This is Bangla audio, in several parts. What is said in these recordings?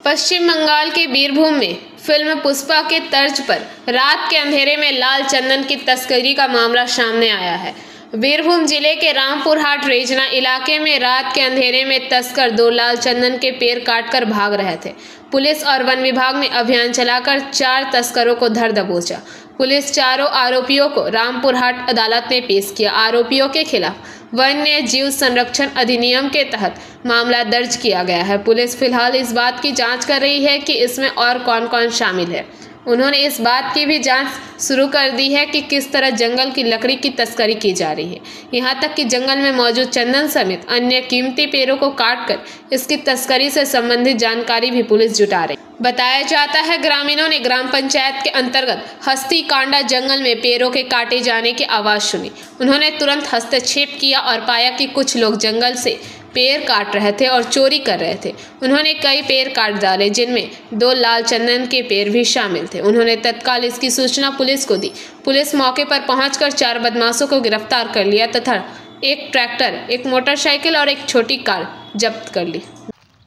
पश्चिम बंगाल के बीरभूम में फिल्म पुष्पा के तर्ज पर रात के अंधेरे में लाल चंदन की तस्करी का मामला सामने आया है। बीरभूम जिले के रामपुर हाट रेजना इलाके में रात के अंधेरे में तस्कर 2 लाल चंदन के पेड़ काटकर भाग रहे थे। पुलिस और वन विभाग ने अभियान चलाकर 4 तस्करों को धर दबोचा। पुलिस चारों आरोपियों को रामपुर हाट अदालत में पेश किया। आरोपियों के खिलाफ वन्य जीव संरक्षण अधिनियम के तहत मामला दर्ज किया गया है। पुलिस फिलहाल इस बात की जांच कर रही है कि इसमें और कौन कौन शामिल है। उन्होंने इस बात की भी जांच शुरू कर दी है कि किस तरह जंगल की लकड़ी की तस्करी की जा रही है। यहां तक कि जंगल में मौजूद चंदन समेत अन्य कीमती पेड़ों को काटकर इसकी तस्करी से संबंधित जानकारी भी पुलिस जुटा रही। बताया जाता है ग्रामीणों ने ग्राम पंचायत के अंतर्गत हस्ती कांडा जंगल में पेड़ों के काटे जाने की आवाज सुनी। उन्होंने तुरंत हस्तक्षेप किया और पाया कि कुछ लोग जंगल से पेड़ काट रहे थे और चोरी कर रहे थे। उन्होंने कई पेड़ काट डाले जिनमें 2 लाल चंदन के पेड़ भी शामिल थे। उन्होंने तत्काल इसकी सूचना पुलिस को दी। पुलिस मौके पर पहुंचकर 4 बदमाशों को गिरफ्तार कर लिया तथा एक ट्रैक्टर, एक मोटरसाइकिल और एक छोटी कार जब्त कर ली।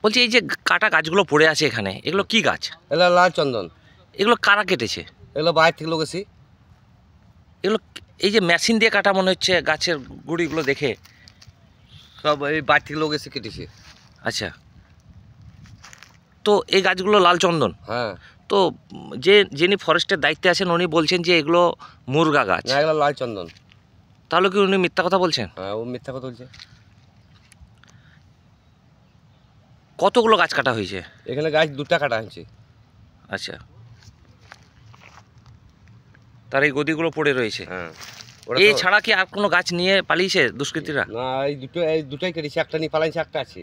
বলছি এই যে কাটা গাছগুলো পড়ে আছে এখানে, এগুলো কি গাছ? এগুলো লাল চন্দন। এগুলো কারা কেটেছে? এগুলো বাইরে থেকে লোক এসে এগুলো এই যে মেশিন দিয়ে কাটা মনে হচ্ছে গাছের গুড়িগুলো দেখে। সব এই বাইরে থেকে লোক এসে কেটেছে। আচ্ছা, তো এই গাছগুলো লাল চন্দন। হ্যাঁ, তো যিনি ফরেস্টের দায়িত্বে আছেন উনি বলছেন যে এগুলো মুরগা গাছ। না, এগুলো লাল চন্দন। তাহলে কি উনি মিথ্যা কথা বলছেন? হ্যাঁ, ও মিথ্যা কথা বলছে। কতগুলো গাছ কাটা হয়েছে এখানে? গাছ 2টা কাটা হয়েছে। আচ্ছা, তার এই গদিগুলো পড়ে রয়েছে। হ্যাঁ, এই ছাড়া কি আর কোনো গাছ নিয়ে পালিয়েছে দুষ্কৃতীরা? না, এই দুটোই কেটেছে। একটা নিয়ে পালাইছে, একটা আছে।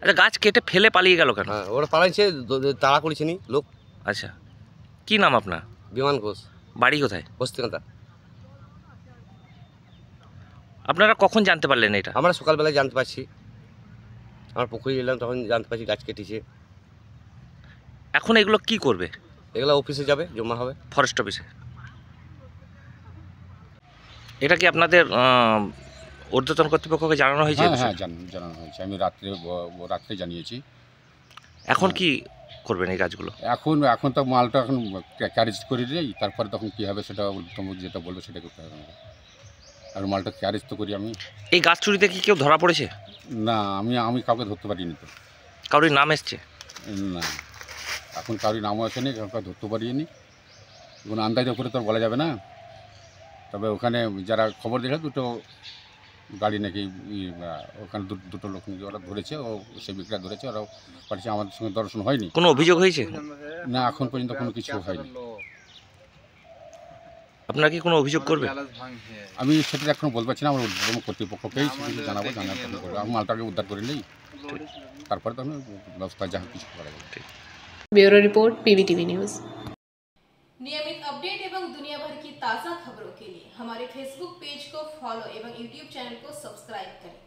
আচ্ছা, গাছ কেটে ফেলে পালিয়ে গেল কেন? হ্যাঁ, ওরা পালাইছে, তাড়া করেছে নি লোক। আচ্ছা, কি নাম আপনার? বিমান ঘোষ। বাড়ি কোথায়? বস্তিকান্তা। আপনারা কখন জানতে পারলেন এটা? আমরা সকালবেলায় জানতে পারছি। আমার পুকুরে এলাম, তখন জানতে পারছি গাছ কেটেছে। এখন এগুলো কি করবে? এগুলো অফিসে যাবে, জমা হবে ফরেস্ট অফিসে। এটা কি আপনাদের ঊর্ধ্বতন কর্তৃপক্ষকে জানানো হয়েছে? হ্যাঁ, জানানো হয়েছে। আমি রাত্রে জানিয়েছি। এখন কি করবেন এই গাছগুলো? এখন তো মালটা এখন ক্যারেজ করে দিই, তারপরে তখন কী হবে সেটা তোমার যেটা বলবে সেটা করতে হবে। আর মালটা ক্যারেজ তো করি আমি। এই গাছ চুরিতে কি কেউ ধরা পড়েছে? না, আমি কাউকে ধরতে পারিনি। তো কারোর নাম এসছে? না, এখন কারোর নামও আসেনি, কাউকে ধরতে পারিনি। কোনো আন্দাজের উপরে তো বলা যাবে না। তবে ওখানে যারা খবর দিয়েছে 2টো গাড়ি নাকি ওখানে 2টো লোক নাকি ওরা ধরেছে, ও সে বিক্রেতা ধরেছে, ওরাও পাঠিয়েছে। আমাদের সঙ্গে দর্শন হয়নি। কোনো অভিযোগ হয়েছে? না, এখন পর্যন্ত কোনো কিছু হয়নি। আপনারা কি কোনো অভিযোগ করবে? আমি সেটা এখন বলতে পারছি না। আমার কর্তৃপক্ষকেই জানাবো, আমি মালটাকে উদ্ধার করে নিই, তারপরে তখন ব্যবস্থা যা কিছু করা যাবে। Bureau report PBTV news. नियमित अपडेट एवं दुनिया भर की ताज़ा खबरों के लिए हमारे फेसबुक पेज को फॉलो एवं यूट्यूब चैनल को सब्सक्राइब करें।